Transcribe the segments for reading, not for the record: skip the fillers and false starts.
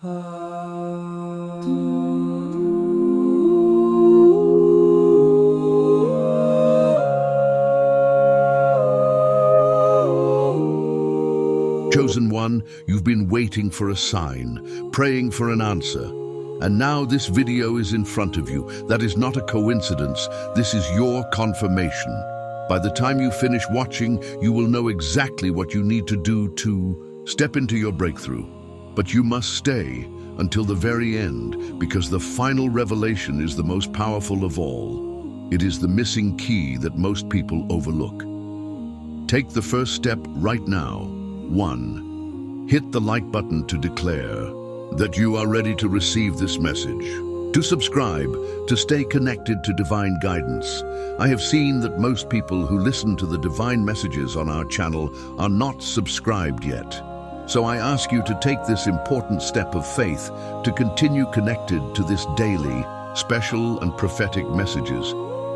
Chosen one, you've been waiting for a sign, praying for an answer. And now this video is in front of you. That is not a coincidence. This is your confirmation. By the time you finish watching, you will know exactly what you need to do to step into your breakthrough. But you must stay until the very end, because the final revelation is the most powerful of all. It is the missing key that most people overlook. Take the first step right now. 1. Hit the like button to declare that you are ready to receive this message. To subscribe, to stay connected to divine guidance. I have seen that most people who listen to the divine messages on our channel are not subscribed yet. So I ask you to take this important step of faith to continue connected to this daily, special and prophetic messages.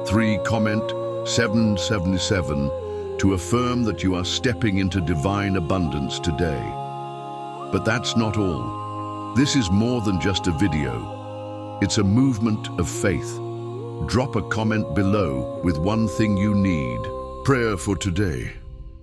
3. Comment 777 to affirm that you are stepping into divine abundance today. But that's not all. This is more than just a video. It's a movement of faith. Drop a comment below with one thing you need. Prayer for today.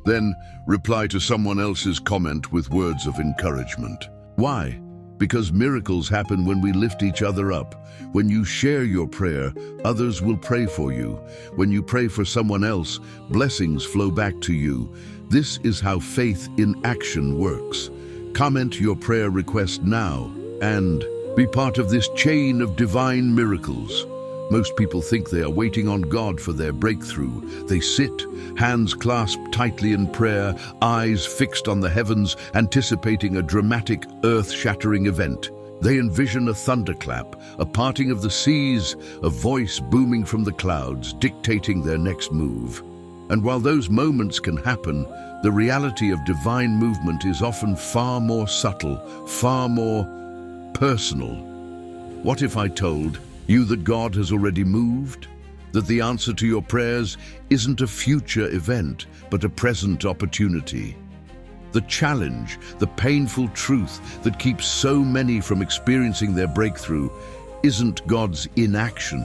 Then reply to someone else's comment with words of encouragement. Why? Because miracles happen when we lift each other up. When you share your prayer, others will pray for you. When you pray for someone else, blessings flow back to you. This is how faith in action works. Comment your prayer request now and be part of this chain of divine miracles. Most people think they are waiting on God for their breakthrough. They sit, hands clasped tightly in prayer, eyes fixed on the heavens, anticipating a dramatic, earth-shattering event. They envision a thunderclap, a parting of the seas, a voice booming from the clouds, dictating their next move. And while those moments can happen, the reality of divine movement is often far more subtle, far more personal. What if I told you that God has already moved? That the answer to your prayers isn't a future event, but a present opportunity? The challenge, the painful truth that keeps so many from experiencing their breakthrough isn't God's inaction,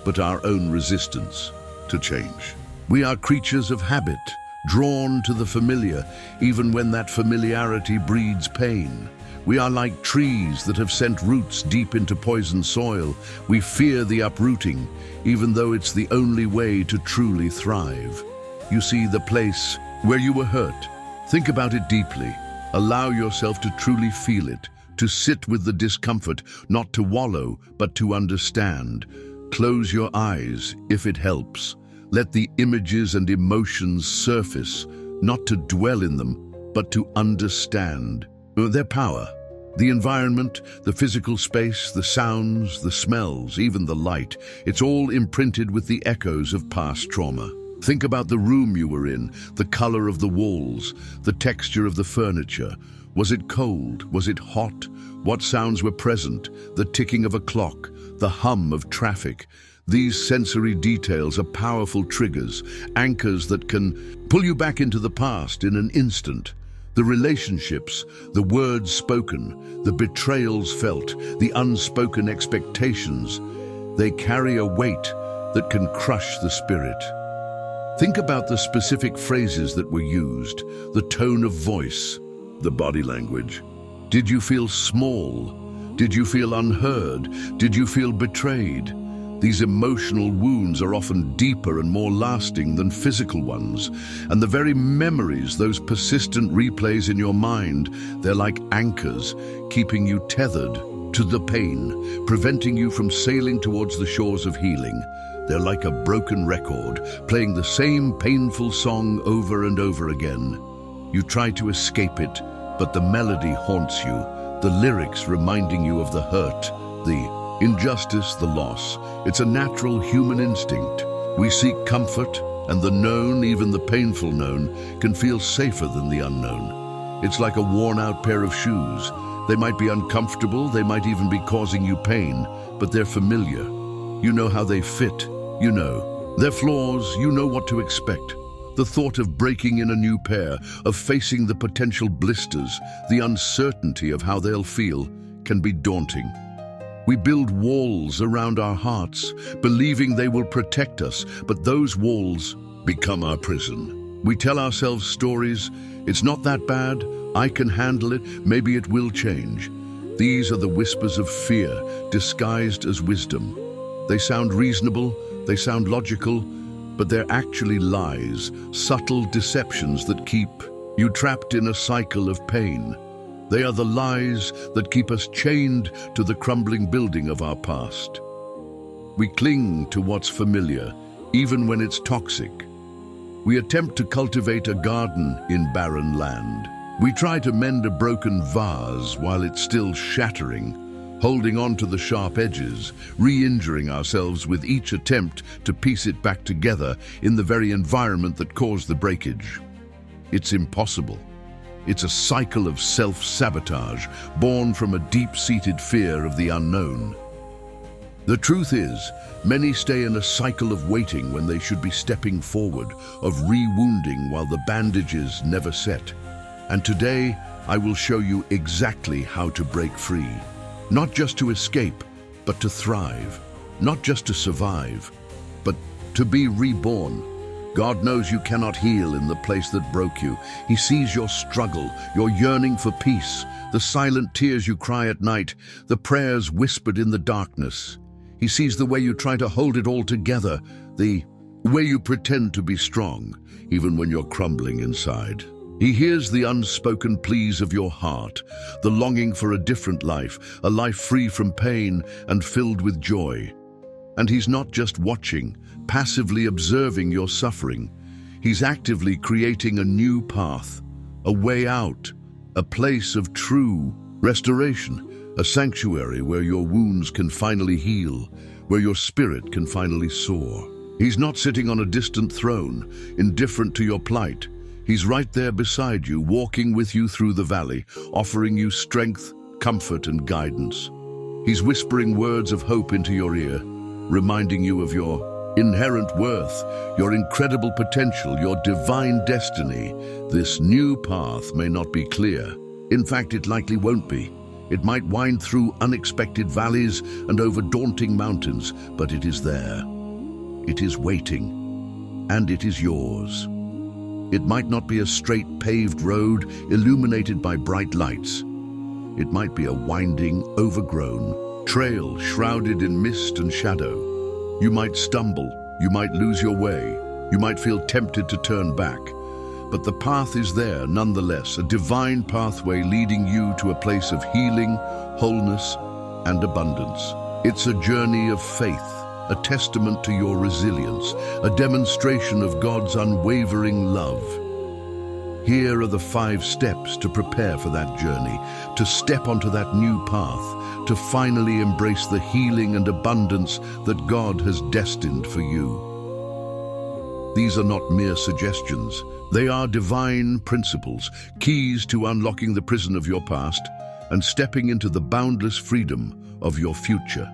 but our own resistance to change. We are creatures of habit, drawn to the familiar, even when that familiarity breeds pain. We are like trees that have sent roots deep into poisoned soil. We fear the uprooting, even though it's the only way to truly thrive. You see, the place where you were hurt, think about it deeply. Allow yourself to truly feel it, to sit with the discomfort, not to wallow, but to understand. Close your eyes, if it helps. Let the images and emotions surface, not to dwell in them, but to understand their power. The environment, the physical space, the sounds, the smells, even the light, it's all imprinted with the echoes of past trauma. Think about the room you were in, the color of the walls, the texture of the furniture. Was it cold? Was it hot? What sounds were present? The ticking of a clock, the hum of traffic. These sensory details are powerful triggers, anchors that can pull you back into the past in an instant. The relationships, the words spoken, the betrayals felt, the unspoken expectations, they carry a weight that can crush the spirit. Think about the specific phrases that were used, the tone of voice, the body language. Did you feel small? Did you feel unheard? Did you feel betrayed? These emotional wounds are often deeper and more lasting than physical ones. And the very memories, those persistent replays in your mind, they're like anchors, keeping you tethered to the pain, preventing you from sailing towards the shores of healing. They're like a broken record, playing the same painful song over and over again. You try to escape it, but the melody haunts you, the lyrics reminding you of the hurt, the injustice, the loss. It's a natural human instinct. We seek comfort, and the known, even the painful known, can feel safer than the unknown. It's like a worn-out pair of shoes. They might be uncomfortable, they might even be causing you pain, but they're familiar. You know how they fit, you know their flaws, you know what to expect. The thought of breaking in a new pair, of facing the potential blisters, the uncertainty of how they'll feel, can be daunting. We build walls around our hearts, believing they will protect us, but those walls become our prison. We tell ourselves stories, "It's not that bad, I can handle it, maybe it will change." These are the whispers of fear, disguised as wisdom. They sound reasonable, they sound logical, but they're actually lies, subtle deceptions that keep you trapped in a cycle of pain. They are the lies that keep us chained to the crumbling building of our past. We cling to what's familiar, even when it's toxic. We attempt to cultivate a garden in barren land. We try to mend a broken vase while it's still shattering, holding on to the sharp edges, re-injuring ourselves with each attempt to piece it back together in the very environment that caused the breakage. It's impossible. It's a cycle of self-sabotage, born from a deep-seated fear of the unknown. The truth is, many stay in a cycle of waiting when they should be stepping forward, of re-wounding while the bandages never set. And today, I will show you exactly how to break free. Not just to escape, but to thrive. Not just to survive, but to be reborn. God knows you cannot heal in the place that broke you. He sees your struggle, your yearning for peace, the silent tears you cry at night, the prayers whispered in the darkness. He sees the way you try to hold it all together, the way you pretend to be strong, even when you're crumbling inside. He hears the unspoken pleas of your heart, the longing for a different life, a life free from pain and filled with joy. And he's not just watching, passively observing your suffering. He's actively creating a new path, a way out, a place of true restoration, a sanctuary where your wounds can finally heal, where your spirit can finally soar. He's not sitting on a distant throne, indifferent to your plight. He's right there beside you, walking with you through the valley, offering you strength, comfort, and guidance. He's whispering words of hope into your ear, reminding you of your inherent worth, your incredible potential, your divine destiny. This new path may not be clear. In fact, it likely won't be. It might wind through unexpected valleys and over daunting mountains, but it is there. It is waiting, and it is yours. It might not be a straight paved road illuminated by bright lights. It might be a winding, overgrown trail shrouded in mist and shadow. You might stumble, you might lose your way, you might feel tempted to turn back. But the path is there nonetheless, a divine pathway leading you to a place of healing, wholeness, and abundance. It's a journey of faith, a testament to your resilience, a demonstration of God's unwavering love. Here are the 5 steps to prepare for that journey, to step onto that new path, to finally embrace the healing and abundance that God has destined for you. These are not mere suggestions. They are divine principles, keys to unlocking the prison of your past and stepping into the boundless freedom of your future.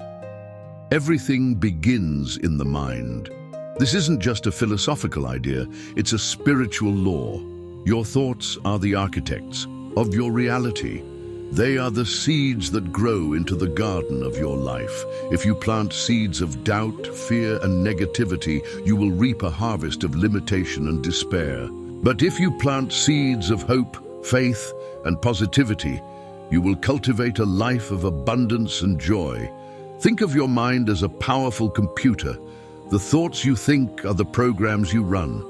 Everything begins in the mind. This isn't just a philosophical idea, it's a spiritual law. Your thoughts are the architects of your reality. They are the seeds that grow into the garden of your life. If you plant seeds of doubt, fear, and negativity, you will reap a harvest of limitation and despair. But if you plant seeds of hope, faith, and positivity, you will cultivate a life of abundance and joy. Think of your mind as a powerful computer. The thoughts you think are the programs you run.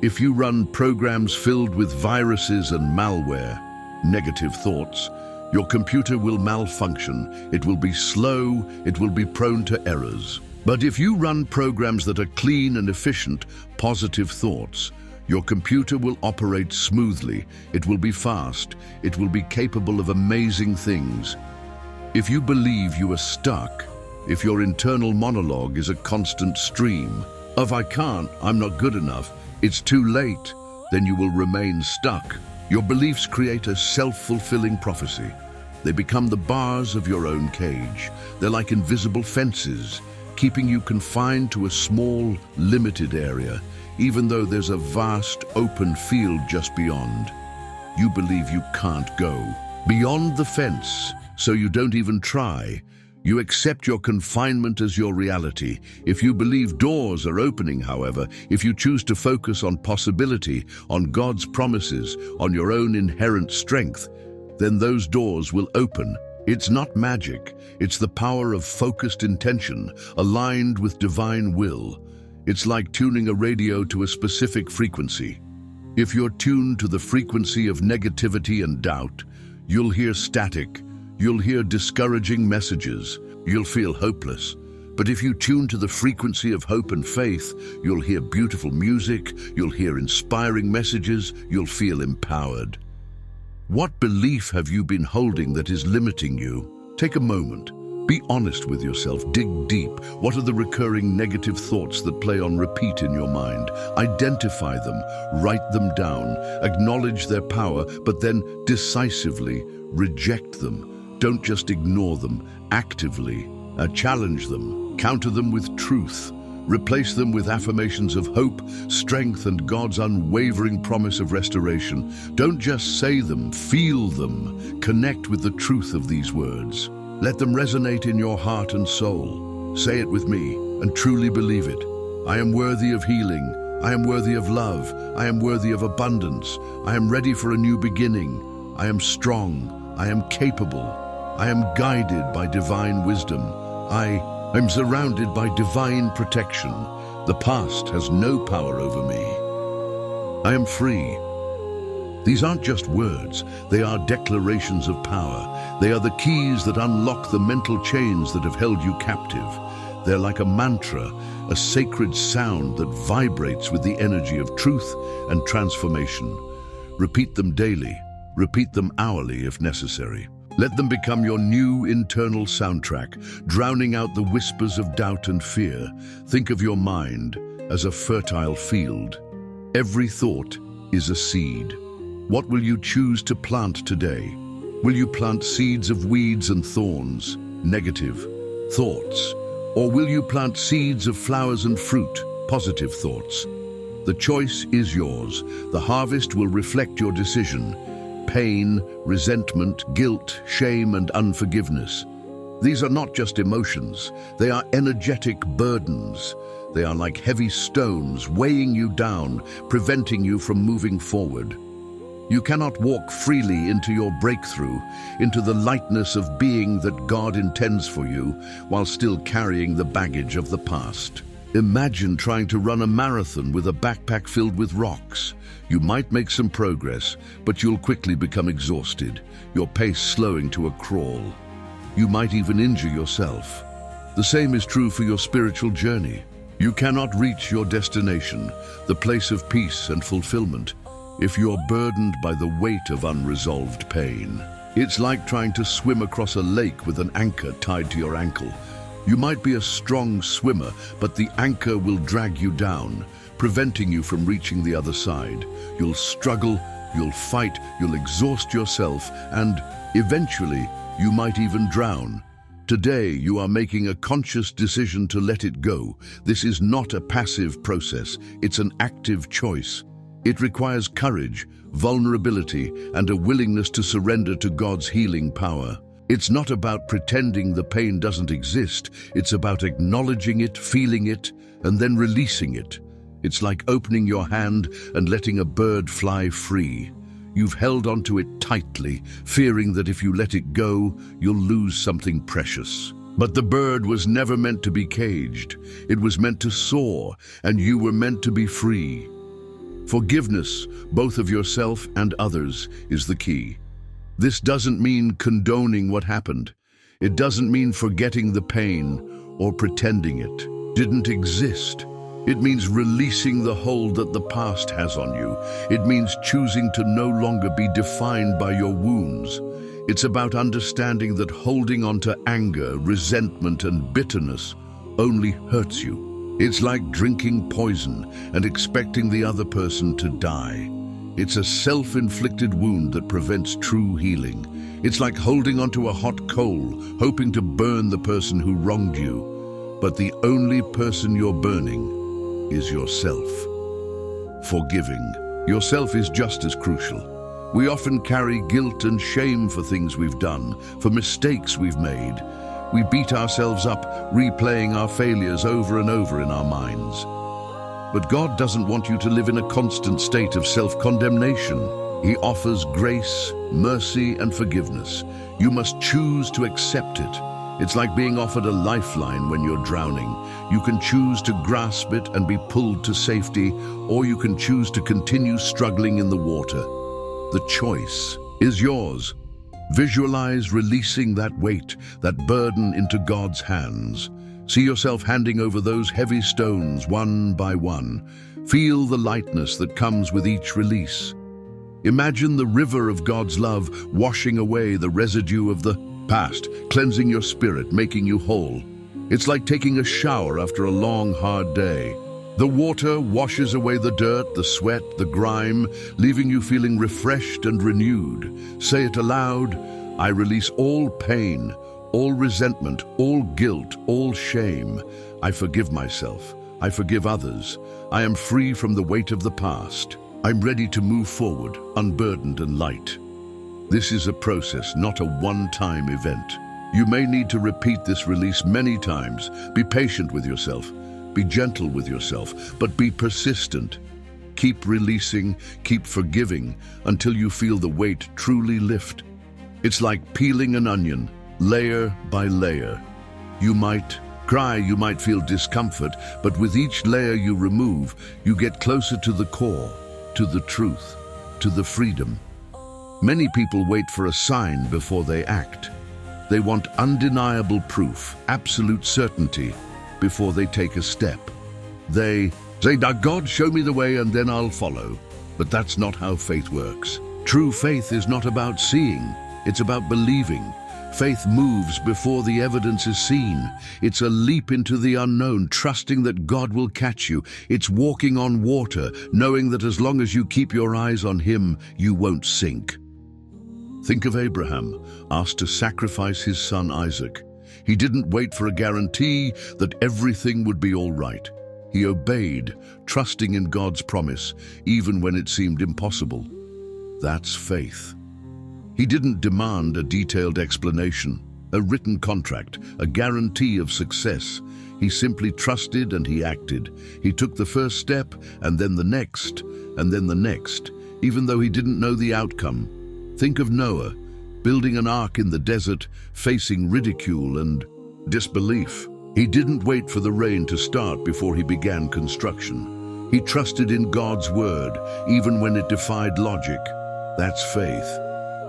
If you run programs filled with viruses and malware, negative thoughts, your computer will malfunction. It will be slow, it will be prone to errors. But if you run programs that are clean and efficient, positive thoughts, your computer will operate smoothly, it will be fast, it will be capable of amazing things. If you believe you are stuck, if your internal monologue is a constant stream of "I can't, I'm not good enough, it's too late," then you will remain stuck. Your beliefs create a self-fulfilling prophecy. They become the bars of your own cage. They're like invisible fences, keeping you confined to a small, limited area, even though there's a vast, open field just beyond. You believe you can't go beyond the fence, so you don't even try. You accept your confinement as your reality. If you believe doors are opening, however, if you choose to focus on possibility, on God's promises, on your own inherent strength, then those doors will open. It's not magic. It's the power of focused intention, aligned with divine will. It's like tuning a radio to a specific frequency. If you're tuned to the frequency of negativity and doubt, you'll hear static. You'll hear discouraging messages. You'll feel hopeless. But if you tune to the frequency of hope and faith, you'll hear beautiful music, you'll hear inspiring messages, you'll feel empowered. What belief have you been holding that is limiting you? Take a moment. Be honest with yourself. Dig deep. What are the recurring negative thoughts that play on repeat in your mind? Identify them. Write them down. Acknowledge their power, but then decisively reject them. Don't just ignore them. Actively challenge them. Counter them with truth. Replace them with affirmations of hope, strength, and God's unwavering promise of restoration. Don't just say them, feel them. Connect with the truth of these words. Let them resonate in your heart and soul. Say it with me and truly believe it. I am worthy of healing. I am worthy of love. I am worthy of abundance. I am ready for a new beginning. I am strong. I am capable. I am guided by divine wisdom. I am surrounded by divine protection. The past has no power over me. I am free. These aren't just words, they are declarations of power. They are the keys that unlock the mental chains that have held you captive. They're like a mantra, a sacred sound that vibrates with the energy of truth and transformation. Repeat them daily, repeat them hourly if necessary. Let them become your new internal soundtrack, drowning out the whispers of doubt and fear. Think of your mind as a fertile field. Every thought is a seed. What will you choose to plant today? Will you plant seeds of weeds and thorns, negative thoughts? Or will you plant seeds of flowers and fruit, positive thoughts? The choice is yours. The harvest will reflect your decision. Pain, resentment, guilt, shame, and unforgiveness. These are not just emotions. They are energetic burdens. They are like heavy stones weighing you down, preventing you from moving forward. You cannot walk freely into your breakthrough, into the lightness of being that God intends for you, while still carrying the baggage of the past. Imagine trying to run a marathon with a backpack filled with rocks. You might make some progress, but you'll quickly become exhausted, your pace slowing to a crawl. You might even injure yourself. The same is true for your spiritual journey. You cannot reach your destination, the place of peace and fulfillment, if you're burdened by the weight of unresolved pain. It's like trying to swim across a lake with an anchor tied to your ankle. You might be a strong swimmer, but the anchor will drag you down, preventing you from reaching the other side. You'll struggle, you'll fight, you'll exhaust yourself, and eventually you might even drown. Today, you are making a conscious decision to let it go. This is not a passive process, it's an active choice. It requires courage, vulnerability, and a willingness to surrender to God's healing power. It's not about pretending the pain doesn't exist. It's about acknowledging it, feeling it, and then releasing it. It's like opening your hand and letting a bird fly free. You've held onto it tightly, fearing that if you let it go, you'll lose something precious. But the bird was never meant to be caged. It was meant to soar, and you were meant to be free. Forgiveness, both of yourself and others, is the key. This doesn't mean condoning what happened. It doesn't mean forgetting the pain or pretending it didn't exist. It means releasing the hold that the past has on you. It means choosing to no longer be defined by your wounds. It's about understanding that holding on to anger, resentment, and bitterness only hurts you. It's like drinking poison and expecting the other person to die. It's a self-inflicted wound that prevents true healing. It's like holding onto a hot coal, hoping to burn the person who wronged you. But the only person you're burning is yourself. Forgiving yourself is just as crucial. We often carry guilt and shame for things we've done, for mistakes we've made. We beat ourselves up, replaying our failures over and over in our minds. But God doesn't want you to live in a constant state of self-condemnation. He offers grace, mercy, and forgiveness. You must choose to accept it. It's like being offered a lifeline when you're drowning. You can choose to grasp it and be pulled to safety, or you can choose to continue struggling in the water. The choice is yours. Visualize releasing that weight, that burden into God's hands. See yourself handing over those heavy stones one by one. Feel the lightness that comes with each release. Imagine the river of God's love washing away the residue of the past, cleansing your spirit, making you whole. It's like taking a shower after a long, hard day. The water washes away the dirt, the sweat, the grime, leaving you feeling refreshed and renewed. Say it aloud: I release all pain, all resentment, all guilt, all shame. I forgive myself. I forgive others. I am free from the weight of the past. I'm ready to move forward, unburdened and light. This is a process, not a one-time event. You may need to repeat this release many times. Be patient with yourself. Be gentle with yourself, but be persistent. Keep releasing, keep forgiving, until you feel the weight truly lift. It's like peeling an onion, layer by layer. You might cry, you might feel discomfort, but with each layer you remove, you get closer to the core, to the truth, to the freedom. Many people wait for a sign before they act. They want undeniable proof, absolute certainty, before they take a step. They say, "Now God, show me the way and then I'll follow." But that's not how faith works. True faith is not about seeing, it's about believing. Faith moves before the evidence is seen. It's a leap into the unknown, trusting that God will catch you. It's walking on water, knowing that as long as you keep your eyes on Him, you won't sink. Think of Abraham, asked to sacrifice his son Isaac. He didn't wait for a guarantee that everything would be all right. He obeyed, trusting in God's promise, even when it seemed impossible. That's faith. He didn't demand a detailed explanation, a written contract, a guarantee of success. He simply trusted and he acted. He took the first step, and then the next, and then the next, even though he didn't know the outcome. Think of Noah, building an ark in the desert, facing ridicule and disbelief. He didn't wait for the rain to start before he began construction. He trusted in God's word, even when it defied logic. That's faith.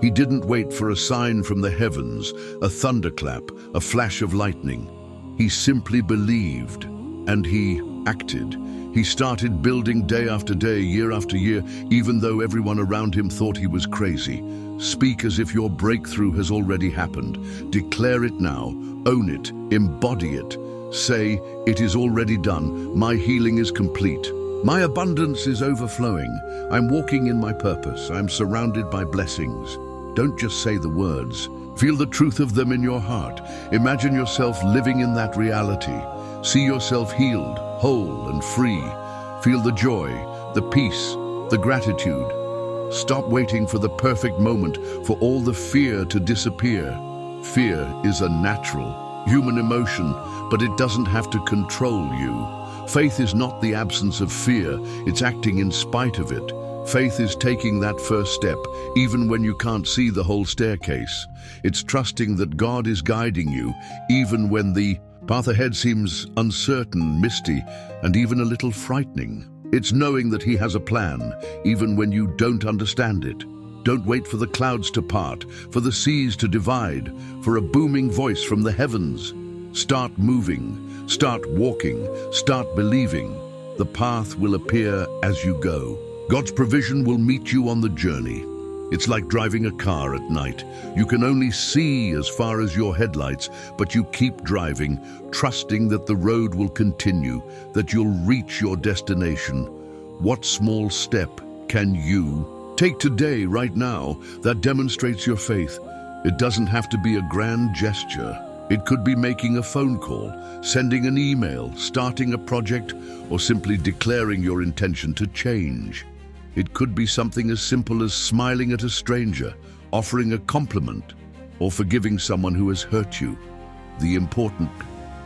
He didn't wait for a sign from the heavens, a thunderclap, a flash of lightning. He simply believed, and he acted. He started building day after day, year after year, even though everyone around him thought he was crazy. Speak as if your breakthrough has already happened. Declare it now. Own it. Embody it. Say, "It is already done. My healing is complete. My abundance is overflowing. I'm walking in my purpose. I'm surrounded by blessings." Don't just say the words. Feel the truth of them in your heart. Imagine yourself living in that reality. See yourself healed, whole, and free. Feel the joy, the peace, the gratitude. Stop waiting for the perfect moment for all the fear to disappear. Fear is a natural, human emotion, but it doesn't have to control you. Faith is not the absence of fear, it's acting in spite of it. Faith is taking that first step, even when you can't see the whole staircase. It's trusting that God is guiding you, even when the path ahead seems uncertain, misty, and even a little frightening. It's knowing that He has a plan, even when you don't understand it. Don't wait for the clouds to part, for the seas to divide, for a booming voice from the heavens. Start moving, start walking, start believing. The path will appear as you go. God's provision will meet you on the journey. It's like driving a car at night. You can only see as far as your headlights, but you keep driving, trusting that the road will continue, that you'll reach your destination. What small step can you take today, right now, that demonstrates your faith? It doesn't have to be a grand gesture. It could be making a phone call, sending an email, starting a project, or simply declaring your intention to change. It could be something as simple as smiling at a stranger, offering a compliment, or forgiving someone who has hurt you. The important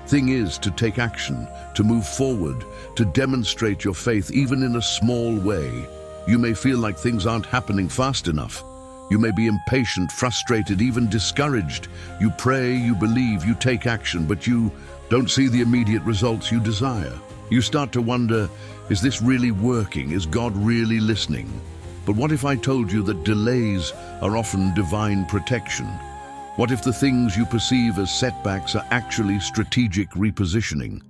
thing is to take action, to move forward, to demonstrate your faith even in a small way. You may feel like things aren't happening fast enough. You may be impatient, frustrated, even discouraged. You pray, you believe, you take action, but you don't see the immediate results you desire. You start to wonder, is this really working? Is God really listening? But what if I told you that delays are often divine protection? What if the things you perceive as setbacks are actually strategic repositioning?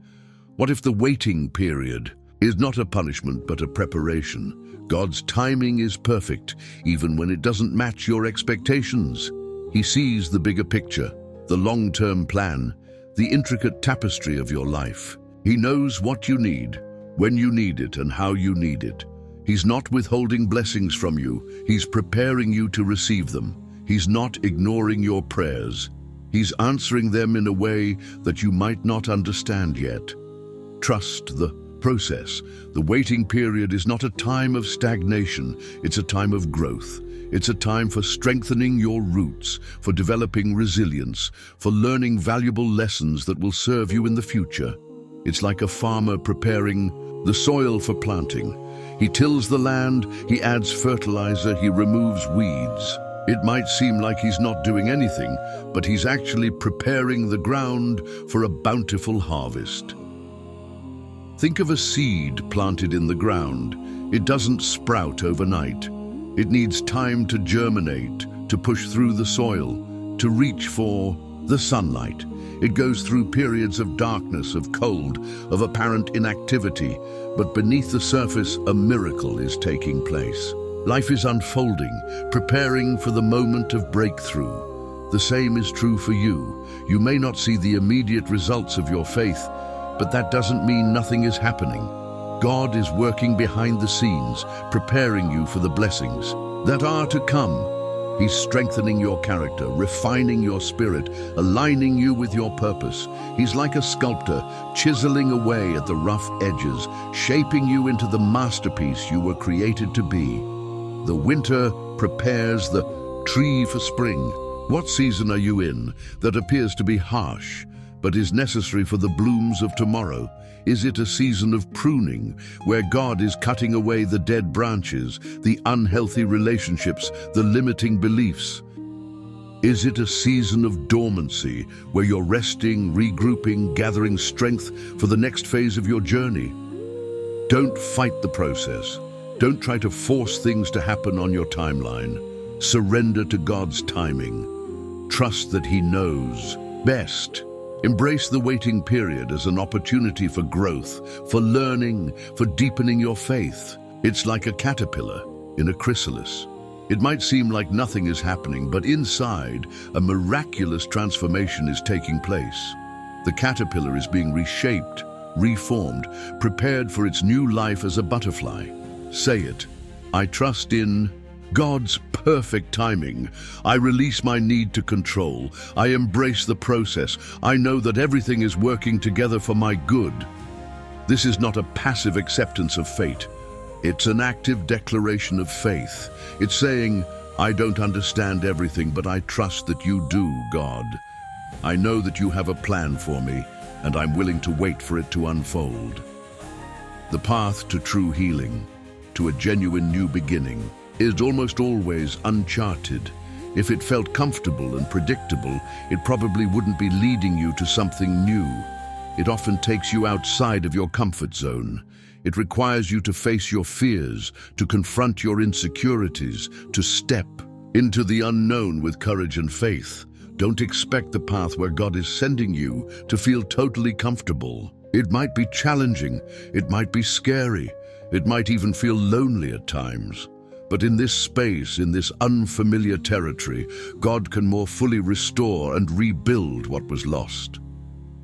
What if the waiting period is not a punishment but a preparation? God's timing is perfect, even when it doesn't match your expectations. He sees the bigger picture, the long-term plan, the intricate tapestry of your life. He knows what you need, when you need it, and how you need it. He's not withholding blessings from you. He's preparing you to receive them. He's not ignoring your prayers. He's answering them in a way that you might not understand yet. Trust the process. The waiting period is not a time of stagnation. It's a time of growth. It's a time for strengthening your roots, for developing resilience, for learning valuable lessons that will serve you in the future. It's like a farmer preparing the soil for planting. He tills the land, he adds fertilizer, he removes weeds. It might seem like he's not doing anything, but he's actually preparing the ground for a bountiful harvest. Think of a seed planted in the ground. It doesn't sprout overnight. It needs time to germinate, to push through the soil, to reach for the sunlight. It goes through periods of darkness, of cold, of apparent inactivity, but beneath the surface, a miracle is taking place. Life is unfolding, preparing for the moment of breakthrough. The same is true for you. You may not see the immediate results of your faith, but that doesn't mean nothing is happening. God is working behind the scenes, preparing you for the blessings that are to come. He's strengthening your character, refining your spirit, aligning you with your purpose. He's like a sculptor, chiseling away at the rough edges, shaping you into the masterpiece you were created to be. The winter prepares the tree for spring. What season are you in that appears to be harsh, but is necessary for the blooms of tomorrow? Is it a season of pruning, where God is cutting away the dead branches, the unhealthy relationships, the limiting beliefs? Is it a season of dormancy, where you're resting, regrouping, gathering strength for the next phase of your journey? Don't fight the process. Don't try to force things to happen on your timeline. Surrender to God's timing. Trust that He knows best. Embrace the waiting period as an opportunity for growth, for learning, for deepening your faith. It's like a caterpillar in a chrysalis. It might seem like nothing is happening, but inside, a miraculous transformation is taking place. The caterpillar is being reshaped, reformed, prepared for its new life as a butterfly. Say it. I trust in God's perfect timing. I release my need to control. I embrace the process. I know that everything is working together for my good. This is not a passive acceptance of fate. It's an active declaration of faith. It's saying, I don't understand everything, but I trust that you do, God. I know that you have a plan for me, and I'm willing to wait for it to unfold. The path to true healing, to a genuine new beginning, is almost always uncharted. If it felt comfortable and predictable, it probably wouldn't be leading you to something new. It often takes you outside of your comfort zone. It requires you to face your fears, to confront your insecurities, to step into the unknown with courage and faith. Don't expect the path where God is sending you to feel totally comfortable. It might be challenging, it might be scary, it might even feel lonely at times. But in this space, in this unfamiliar territory, God can more fully restore and rebuild what was lost.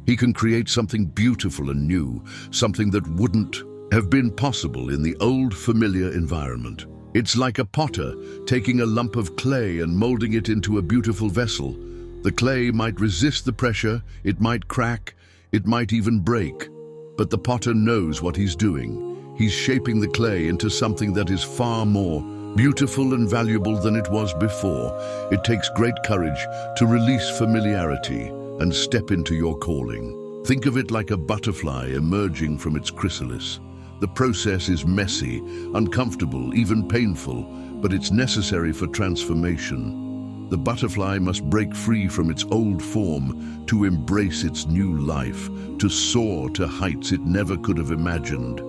He can create something beautiful and new, something that wouldn't have been possible in the old familiar environment. It's like a potter taking a lump of clay and molding it into a beautiful vessel. The clay might resist the pressure, it might crack, it might even break, but the potter knows what he's doing. He's shaping the clay into something that is far more beautiful and valuable than it was before. It takes great courage to release familiarity and step into your calling. Think of it like a butterfly emerging from its chrysalis. The process is messy, uncomfortable, even painful, but it's necessary for transformation. The butterfly must break free from its old form to embrace its new life, to soar to heights it never could have imagined.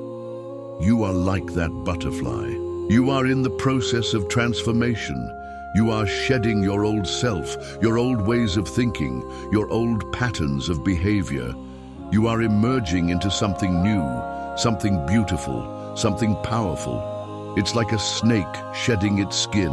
You are like that butterfly. You are in the process of transformation. You are shedding your old self, your old ways of thinking, your old patterns of behavior. You are emerging into something new, something beautiful, something powerful. It's like a snake shedding its skin.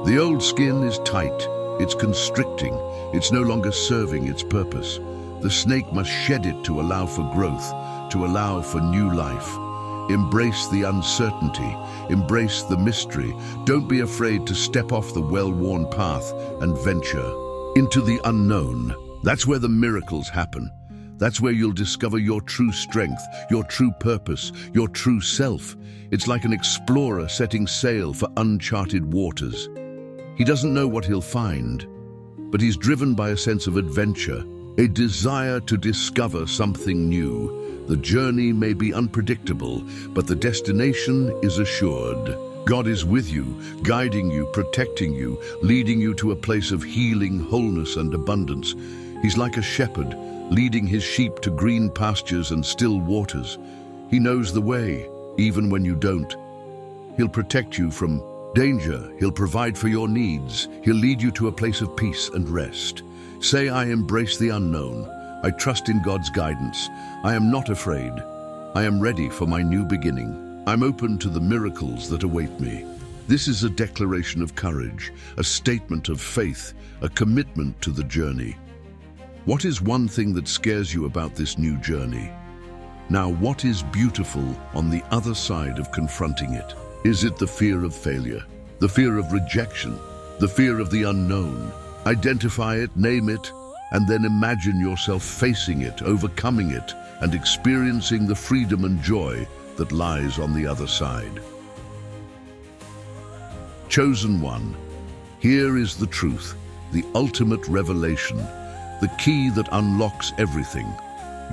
The old skin is tight, it's constricting, it's no longer serving its purpose. The snake must shed it to allow for growth, to allow for new life. Embrace the uncertainty, embrace the mystery. Don't be afraid to step off the well-worn path and venture into the unknown. That's where the miracles happen. That's where you'll discover your true strength, your true purpose, your true self. It's like an explorer setting sail for uncharted waters. He doesn't know what he'll find, but he's driven by a sense of adventure, a desire to discover something new. The journey may be unpredictable, but the destination is assured. God is with you, guiding you, protecting you, leading you to a place of healing, wholeness, and abundance. He's like a shepherd, leading his sheep to green pastures and still waters. He knows the way, even when you don't. He'll protect you from danger. He'll provide for your needs. He'll lead you to a place of peace and rest. Say, I embrace the unknown. I trust in God's guidance. I am not afraid. I am ready for my new beginning. I'm open to the miracles that await me. This is a declaration of courage, a statement of faith, a commitment to the journey. What is one thing that scares you about this new journey? Now, what is beautiful on the other side of confronting it? Is it the fear of failure, the fear of rejection, the fear of the unknown? Identify it, name it, and then imagine yourself facing it, overcoming it, and experiencing the freedom and joy that lies on the other side. Chosen one, here is the truth, the ultimate revelation, the key that unlocks everything.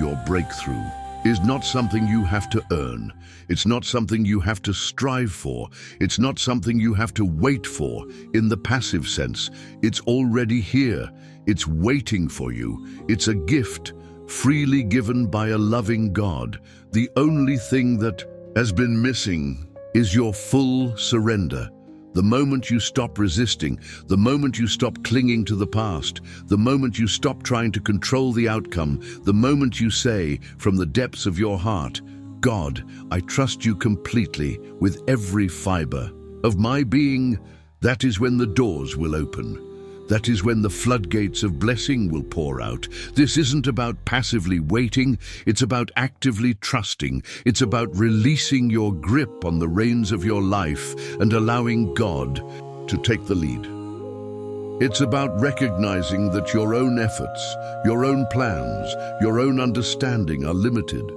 Your breakthrough is not something you have to earn. It's not something you have to strive for. It's not something you have to wait for in the passive sense. It's already here. It's waiting for you. It's a gift, freely given by a loving God. The only thing that has been missing is your full surrender. The moment you stop resisting, the moment you stop clinging to the past, the moment you stop trying to control the outcome, the moment you say from the depths of your heart, God, I trust you completely with every fiber of my being, that is when the doors will open. That is when the floodgates of blessing will pour out. This isn't about passively waiting, it's about actively trusting. It's about releasing your grip on the reins of your life and allowing God to take the lead. It's about recognizing that your own efforts, your own plans, your own understanding are limited.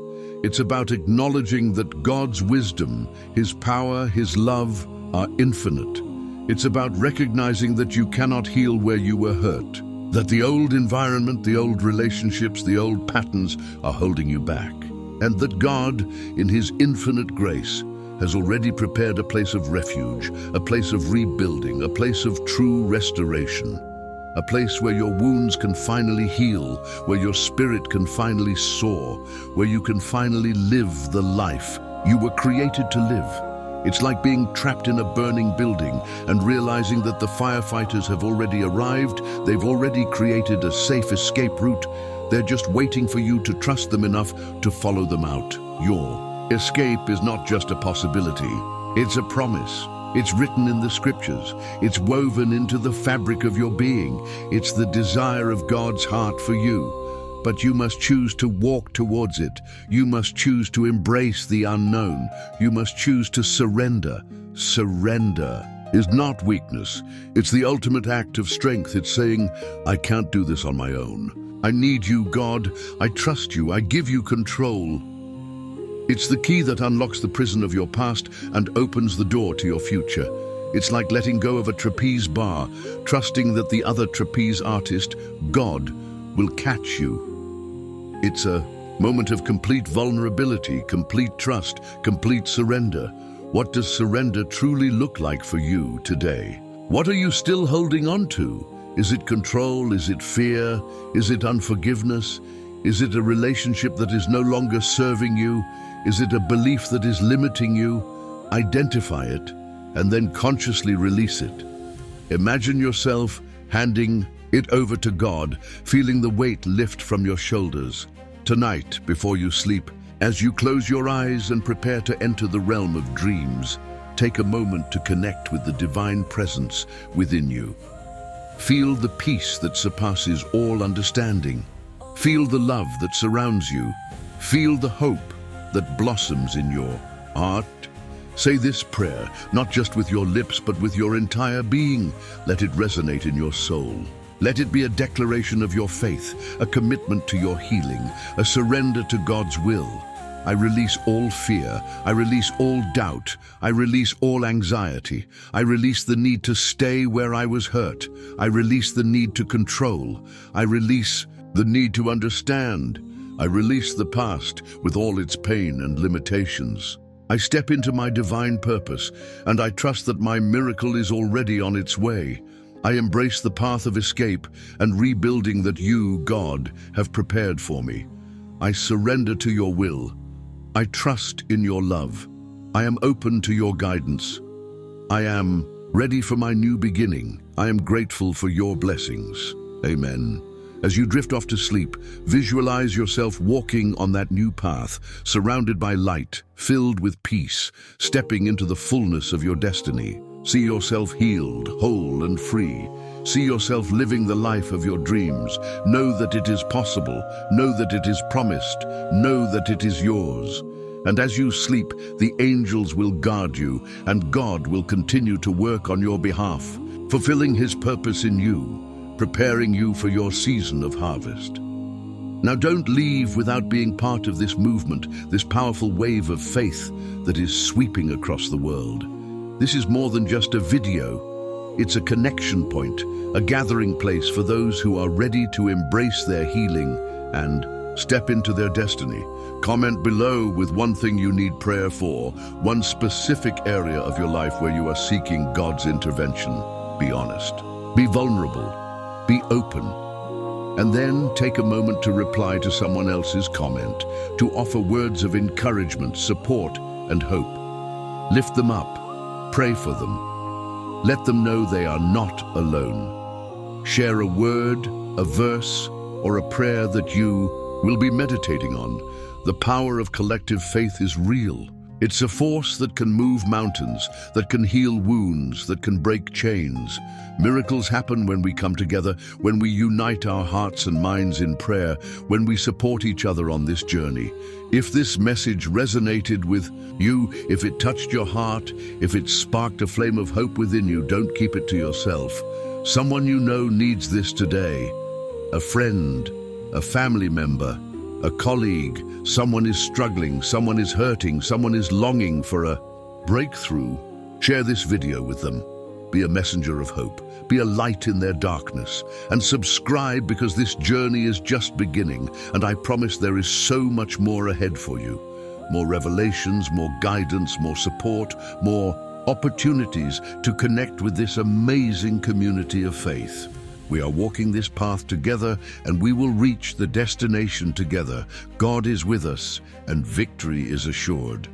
It's about acknowledging that God's wisdom, His power, His love are infinite. It's about recognizing that you cannot heal where you were hurt, that the old environment, the old relationships, the old patterns are holding you back, and that God, in His infinite grace, has already prepared a place of refuge, a place of rebuilding, a place of true restoration, a place where your wounds can finally heal, where your spirit can finally soar, where you can finally live the life you were created to live. It's like being trapped in a burning building and realizing that the firefighters have already arrived, they've already created a safe escape route, they're just waiting for you to trust them enough to follow them out. Your escape is not just a possibility, it's a promise. It's written in the scriptures, it's woven into the fabric of your being, it's the desire of God's heart for you. But you must choose to walk towards it. You must choose to embrace the unknown. You must choose to surrender. Surrender is not weakness. It's the ultimate act of strength. It's saying, I can't do this on my own. I need you, God. I trust you. I give you control. It's the key that unlocks the prison of your past and opens the door to your future. It's like letting go of a trapeze bar, trusting that the other trapeze artist, God, will catch you. It's a moment of complete vulnerability, complete trust, complete surrender. What does surrender truly look like for you today? What are you still holding on to? Is it control? Is it fear? Is it unforgiveness? Is it a relationship that is no longer serving you? Is it a belief that is limiting you? Identify it and then consciously release it. Imagine yourself handing it over to God, feeling the weight lift from your shoulders. Tonight, before you sleep, as you close your eyes and prepare to enter the realm of dreams, take a moment to connect with the divine presence within you. Feel the peace that surpasses all understanding. Feel the love that surrounds you. Feel the hope that blossoms in your heart. Say this prayer, not just with your lips, but with your entire being. Let it resonate in your soul. Let it be a declaration of your faith, a commitment to your healing, a surrender to God's will. I release all fear. I release all doubt. I release all anxiety. I release the need to stay where I was hurt. I release the need to control. I release the need to understand. I release the past with all its pain and limitations. I step into my divine purpose, and I trust that my miracle is already on its way. I embrace the path of escape and rebuilding that you, God, have prepared for me. I surrender to your will. I trust in your love. I am open to your guidance. I am ready for my new beginning. I am grateful for your blessings. Amen. As you drift off to sleep, visualize yourself walking on that new path, surrounded by light, filled with peace, stepping into the fullness of your destiny. See yourself healed, whole, and free. See yourself living the life of your dreams. Know that it is possible. Know that it is promised. Know that it is yours. And as you sleep, the angels will guard you, and God will continue to work on your behalf, fulfilling His purpose in you, preparing you for your season of harvest. Now don't leave without being part of this movement, this powerful wave of faith that is sweeping across the world. This is more than just a video. It's a connection point, a gathering place for those who are ready to embrace their healing and step into their destiny. Comment below with one thing you need prayer for, one specific area of your life where you are seeking God's intervention. Be honest, be vulnerable, be open, and then take a moment to reply to someone else's comment, to offer words of encouragement, support, and hope. Lift them up, pray for them. Let them know they are not alone. Share a word, a verse, or a prayer that you will be meditating on. The power of collective faith is real. It's a force that can move mountains, that can heal wounds, that can break chains. Miracles happen when we come together, when we unite our hearts and minds in prayer, when we support each other on this journey. If this message resonated with you, if it touched your heart, if it sparked a flame of hope within you, don't keep it to yourself. Someone you know needs this today. A friend, a family member, a colleague. Someone is struggling, someone is hurting, someone is longing for a breakthrough. Share this video with them. Be a messenger of hope. Be a light in their darkness. And subscribe, because this journey is just beginning, and I promise there is so much more ahead for you. More revelations, more guidance, more support, more opportunities to connect with this amazing community of faith. We are walking this path together, and we will reach the destination together. God is with us, and victory is assured.